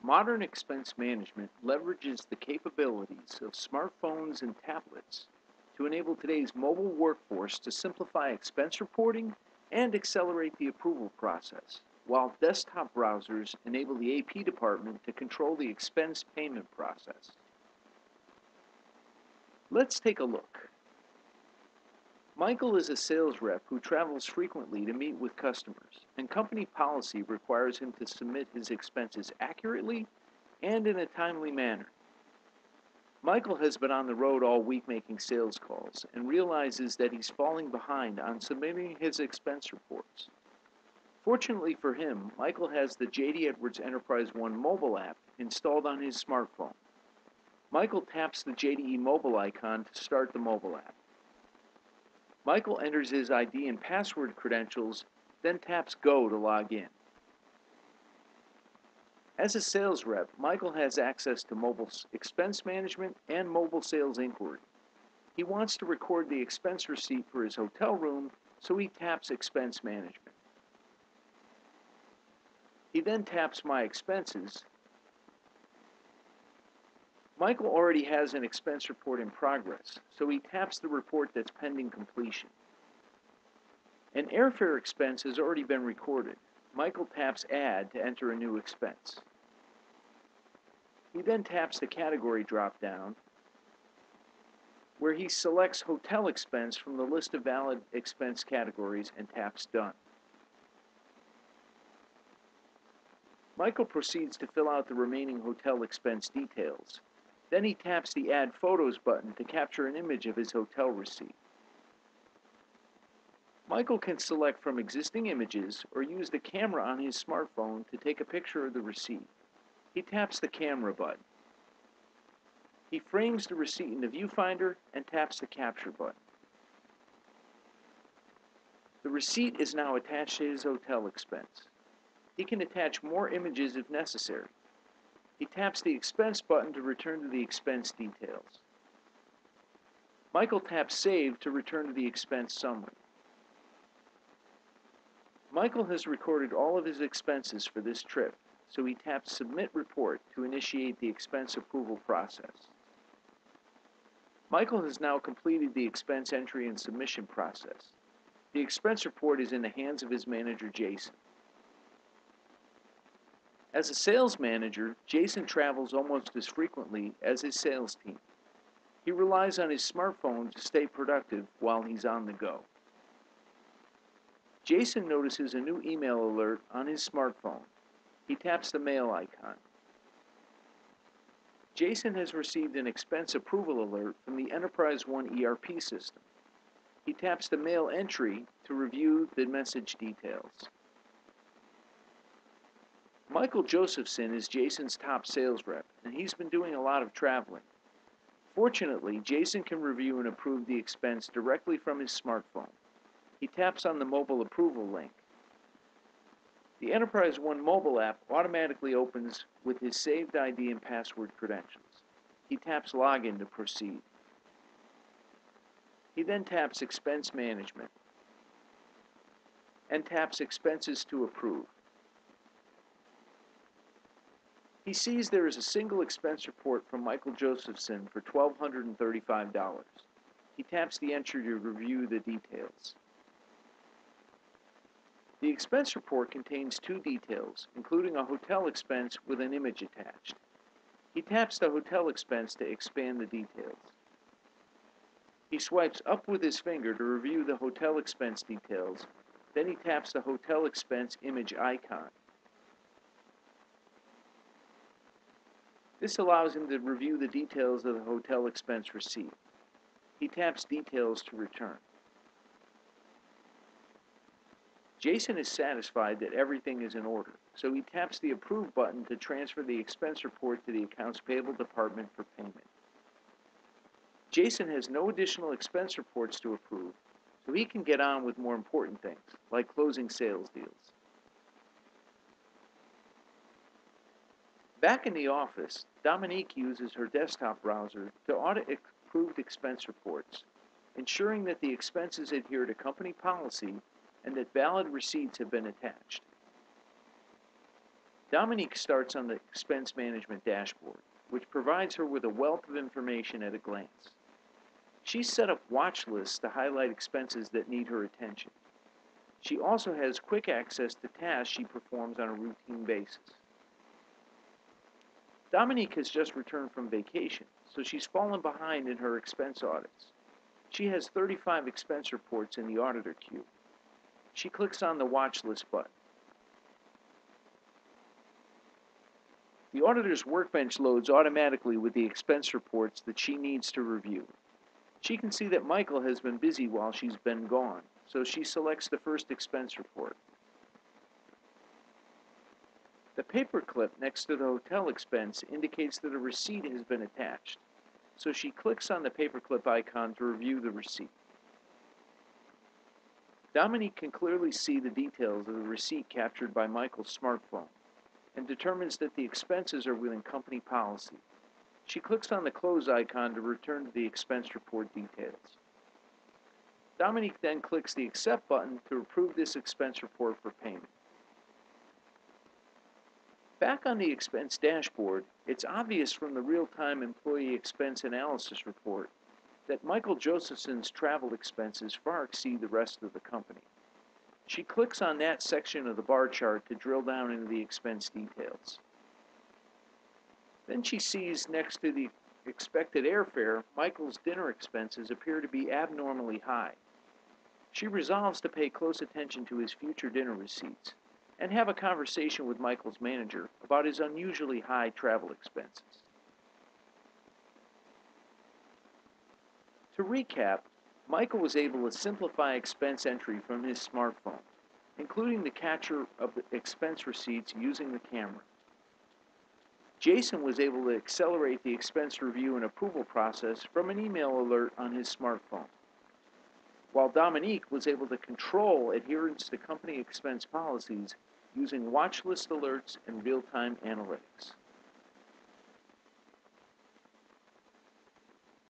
Modern expense management leverages the capabilities of smartphones and tablets to enable today's mobile workforce to simplify expense reporting and accelerate the approval process, while desktop browsers enable the AP department to control the expense payment process. Let's take a look. Michael is a sales rep who travels frequently to meet with customers, and company policy requires him to submit his expenses accurately and in a timely manner. Michael has been on the road all week making sales calls and realizes that he's falling behind on submitting his expense reports. Fortunately for him, Michael has the JD Edwards Enterprise One mobile app installed on his smartphone. Michael taps the JDE mobile icon to start the mobile app. Michael enters his ID and password credentials, then taps Go to log in. As a sales rep, Michael has access to mobile expense management and mobile sales inquiry. He wants to record the expense receipt for his hotel room, so he taps Expense Management. He then taps My Expenses. Michael already has an expense report in progress, so he taps the report that's pending completion. An airfare expense has already been recorded. Michael taps Add to enter a new expense. He then taps the category drop-down, where he selects hotel expense from the list of valid expense categories and taps Done. Michael proceeds to fill out the remaining hotel expense details. Then he taps the Add Photos button to capture an image of his hotel receipt. Michael can select from existing images or use the camera on his smartphone to take a picture of the receipt. He taps the camera button. He frames the receipt in the viewfinder and taps the capture button. The receipt is now attached to his hotel expense. He can attach more images if necessary. He taps the expense button to return to the expense details. Michael taps Save to return to the expense summary. Michael has recorded all of his expenses for this trip, so he taps Submit Report to initiate the expense approval process. Michael has now completed the expense entry and submission process. The expense report is in the hands of his manager, Jason. As a sales manager, Jason travels almost as frequently as his sales team. He relies on his smartphone to stay productive while he's on the go. Jason notices a new email alert on his smartphone. He taps the mail icon. Jason has received an expense approval alert from the Enterprise One ERP system. He taps the mail entry to review the message details. Michael Josephson is Jason's top sales rep, and he's been doing a lot of traveling. Fortunately, Jason can review and approve the expense directly from his smartphone. He taps on the mobile approval link. The Enterprise One mobile app automatically opens with his saved ID and password credentials. He taps Login to proceed. He then taps Expense Management and taps Expenses to approve. He sees there is a single expense report from Michael Josephson for $1,235. He taps the entry to review the details. The expense report contains two details, including a hotel expense with an image attached. He taps the hotel expense to expand the details. He swipes up with his finger to review the hotel expense details, then he taps the hotel expense image icon. This allows him to review the details of the hotel expense receipt. He taps Details to return. Jason is satisfied that everything is in order, so he taps the Approve button to transfer the expense report to the Accounts Payable department for payment. Jason has no additional expense reports to approve, so he can get on with more important things, like closing sales deals. Back in the office, Dominique uses her desktop browser to audit approved expense reports, ensuring that the expenses adhere to company policy and that valid receipts have been attached. Dominique starts on the expense management dashboard, which provides her with a wealth of information at a glance. She's set up watch lists to highlight expenses that need her attention. She also has quick access to tasks she performs on a routine basis. Dominique has just returned from vacation, so she's fallen behind in her expense audits. She has 35 expense reports in the auditor queue. She clicks on the watch list button. The auditor's workbench loads automatically with the expense reports that she needs to review. She can see that Michael has been busy while she's been gone, so she selects the first expense report. The paperclip next to the hotel expense indicates that a receipt has been attached, so she clicks on the paperclip icon to review the receipt. Dominique can clearly see the details of the receipt captured by Michael's smartphone and determines that the expenses are within company policy. She clicks on the close icon to return to the expense report details. Dominique then clicks the accept button to approve this expense report for payment. Back on the expense dashboard, it's obvious from the real-time employee expense analysis report that Michael Josephson's travel expenses far exceed the rest of the company. She clicks on that section of the bar chart to drill down into the expense details. Then she sees next to the expected airfare, Michael's dinner expenses appear to be abnormally high. She resolves to pay close attention to his future dinner receipts and have a conversation with Michael's manager about his unusually high travel expenses. To recap, Michael was able to simplify expense entry from his smartphone, including the capture of the expense receipts using the camera. Jason was able to accelerate the expense review and approval process from an email alert on his smartphone, while Dominique was able to control adherence to company expense policies using watch list alerts and real-time analytics.